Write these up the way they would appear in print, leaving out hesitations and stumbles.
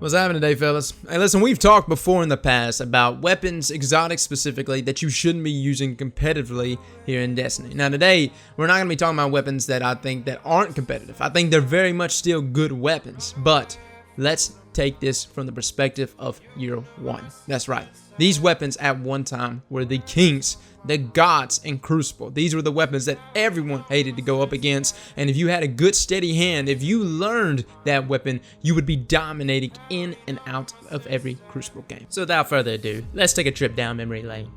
What's happening today, fellas? Hey, listen, we've talked before in the past about weapons, exotics specifically, that you shouldn't be using competitively here in Destiny. Now today, we're not going to be talking about weapons that I think that aren't competitive. I think they're very much still good weapons, but let's take this from the perspective of year one. That's right. These weapons at one time were the kings, the gods in Crucible. These were the weapons that everyone hated to go up against. And if you had a good steady hand, if you learned that weapon, you would be dominating in and out of every Crucible game. So without further ado, let's take a trip down memory lane.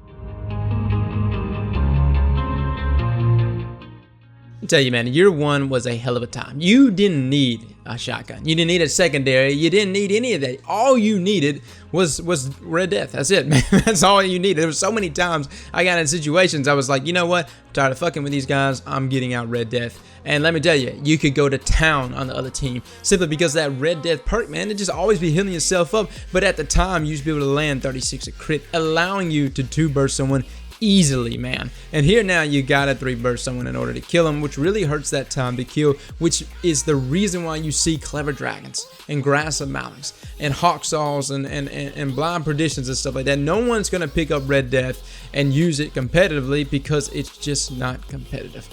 I tell you, man, year one was a hell of a time. You didn't need a shotgun. You didn't need a secondary. You didn't need any of that. All you needed was Red Death. That's it, man. That's all you needed. There were so many times I got in situations I was like, you know what? I'm tired of fucking with these guys. I'm getting out Red Death. And let me tell you, you could go to town on the other team simply because that Red Death perk, man, it just always be healing yourself up. But at the time, you used to be able to land 36 a crit, allowing you to two-burst someone easily, man. And here now you gotta three-burst someone in order to kill them, which really hurts that time to kill, which is the reason why you see Clever Dragons and Grass of Malix and Hawksaws and Blind Perditions and stuff like that. No one's gonna pick up Red Death and use it competitively because it's just not competitive.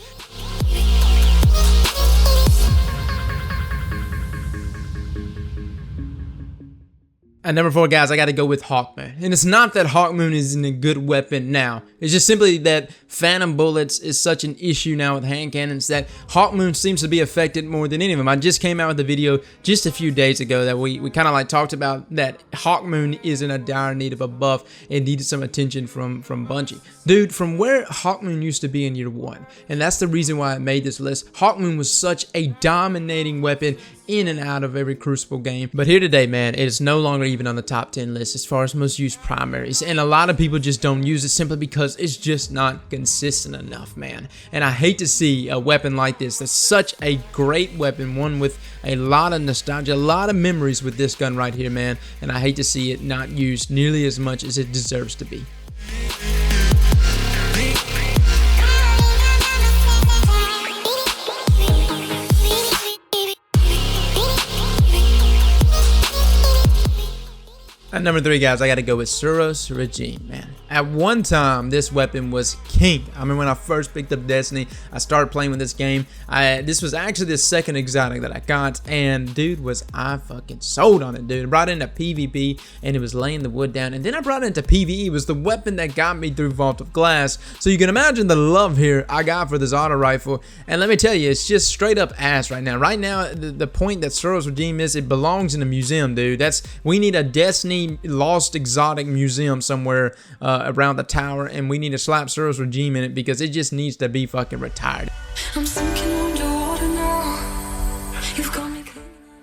At number 4, guys, I got to go with Hawkman. And it's not that Hawkman isn't a good weapon now. It's just simply that Phantom Bullets is such an issue now with hand cannons that Hawkman seems to be affected more than any of them. I just came out with a video just a few days ago that we kind of like talked about that Hawkman is in a dire need of a buff and needed some attention from Bungie. Dude, from where Hawkman used to be in year one, and that's the reason why I made this list, Hawkman was such a dominating weapon in and out of every Crucible game. But here today, man, it is no longer even on the top 10 list as far as most used primaries. And a lot of people just don't use it simply because it's just not consistent enough, man. And I hate to see a weapon like this. That's such a great weapon, one with a lot of nostalgia, a lot of memories with this gun right here, man. And I hate to see it not used nearly as much as it deserves to be. At number 3, guys, I got to go with Suros Regime, man. At one time, this weapon was king. I mean, when I first picked up Destiny, I started playing with this game. This was actually the second exotic that I got, and dude, was I fucking sold on it, dude. I brought it into PvP, and it was laying the wood down, and then I brought it into PvE. It was the weapon that got me through Vault of Glass, so you can imagine the love here I got for this auto rifle, and let me tell you, it's just straight up ass right now. Right now, the point that Suros Regime is, it belongs in a museum, dude. We need a Destiny lost exotic museum somewhere around the tower, and we need to slap Suros Regime in it because it just needs to be fucking retired. I'm sinking underwater now. You've got me.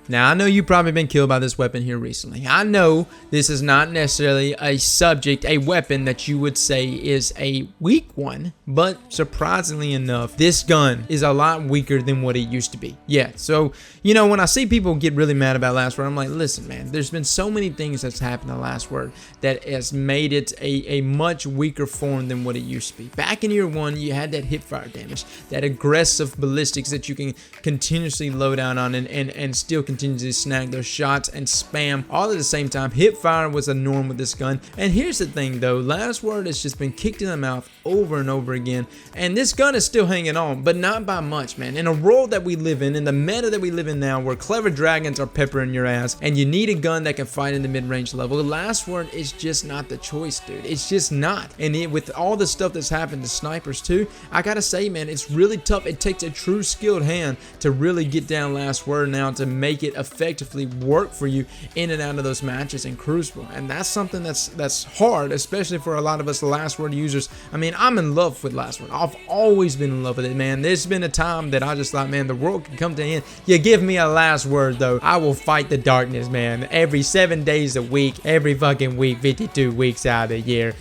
Now, I know you've probably been killed by this weapon here recently. I know this is not necessarily a weapon that you would say is a weak one, but surprisingly enough, this gun is a lot weaker than what it used to be. Yeah, so, you know, when I see people get really mad about Last Word, I'm like, listen, man, there's been so many things that's happened in Last Word that has made it a much weaker form than what it used to be. Back in year one, you had that hipfire damage, that aggressive ballistics that you can continuously load down on and still continue to snag those shots and spam all at the same time. Hipfire was a norm with this gun. And here's the thing though, Last Word has just been kicked in the mouth over and over again, and this gun is still hanging on, but not by much, man. In a world that we live in the meta that we live in now, where Clever Dragons are peppering your ass and you need a gun that can fight in the mid-range level, Last Word is just not the choice, dude. It's just not. And with all the stuff that's happened to snipers too, I gotta say, man, it's really tough. It takes a true skilled hand to really get down Last Word now to make it effectively work for you in and out of those matches in Crucible. And that's something that's hard, especially for a lot of us Last Word users. I mean, I'm in love with Last Word. I've always been in love with it, man. There's been a time that I just thought, man, the world can come to an end. You give me a Last Word though, I will fight the darkness, man. Every 7 days a week, every fucking week, 52 weeks out of the year.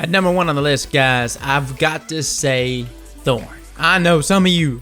At number 1 on the list, guys, I've got to say Thorn. I know some of you,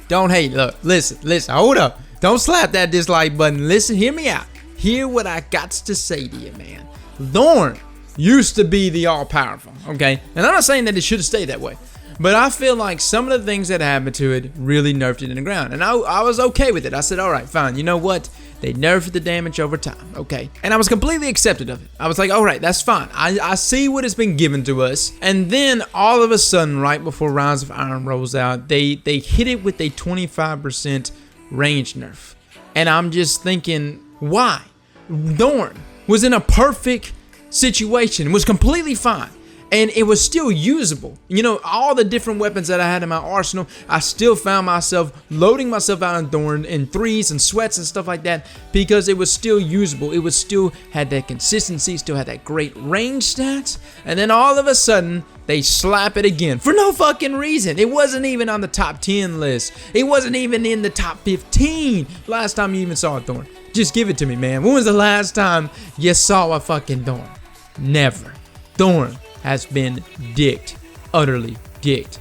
don't hate. Look, listen, hold up. Don't slap that dislike button. Listen, hear me out. Hear what I got to say to you, man. Thorn used to be the all-powerful, okay? And I'm not saying that it should have stayed that way, but I feel like some of the things that happened to it really nerfed it in the ground. And I was okay with it. I said, all right, fine. You know what? They nerfed the damage over time, okay? And I was completely accepted of it. I was like, all right, that's fine. I see what has been given to us. And then all of a sudden, right before Rise of Iron rolls out, they hit it with a 25% range nerf. And I'm just thinking, why? Thorn was in a perfect situation, was completely fine. And it was still usable. You know, all the different weapons that I had in my arsenal, I still found myself loading myself out on Thorn in threes and sweats and stuff like that because it was still usable. It was still had that consistency, still had that great range stats. And then all of a sudden, they slap it again for no fucking reason. It wasn't even on the top 10 list. It wasn't even in the top 15 last time you even saw a Thorn. Just give it to me, man. When was the last time you saw a fucking Thorn? Never. Thorn has been dicked, utterly dicked.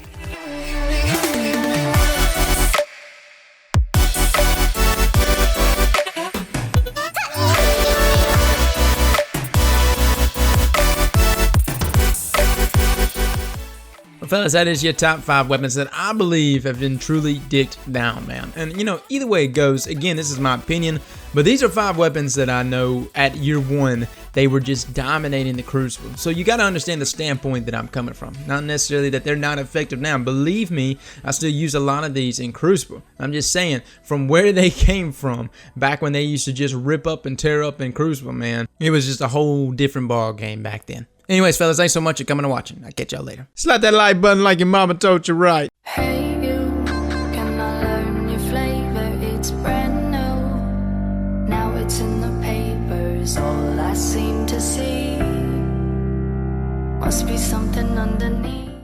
Well, fellas, that is your top 5 weapons that I believe have been truly dicked down, man. And, you know, either way it goes, again, this is my opinion, but these are 5 weapons that I know at year 1, they were just dominating the Crucible. So you got to understand the standpoint that I'm coming from. Not necessarily that they're not effective now. Believe me, I still use a lot of these in Crucible. I'm just saying, from where they came from, back when they used to just rip up and tear up in Crucible, man, it was just a whole different ball game back then. Anyways, fellas, thanks so much for coming and watching. I'll catch y'all later. Slap that like button like your mama told you right. Hey you, can I learn your flavor? It's brand new. Now it's in the papers, all I seem to see. Must be something underneath.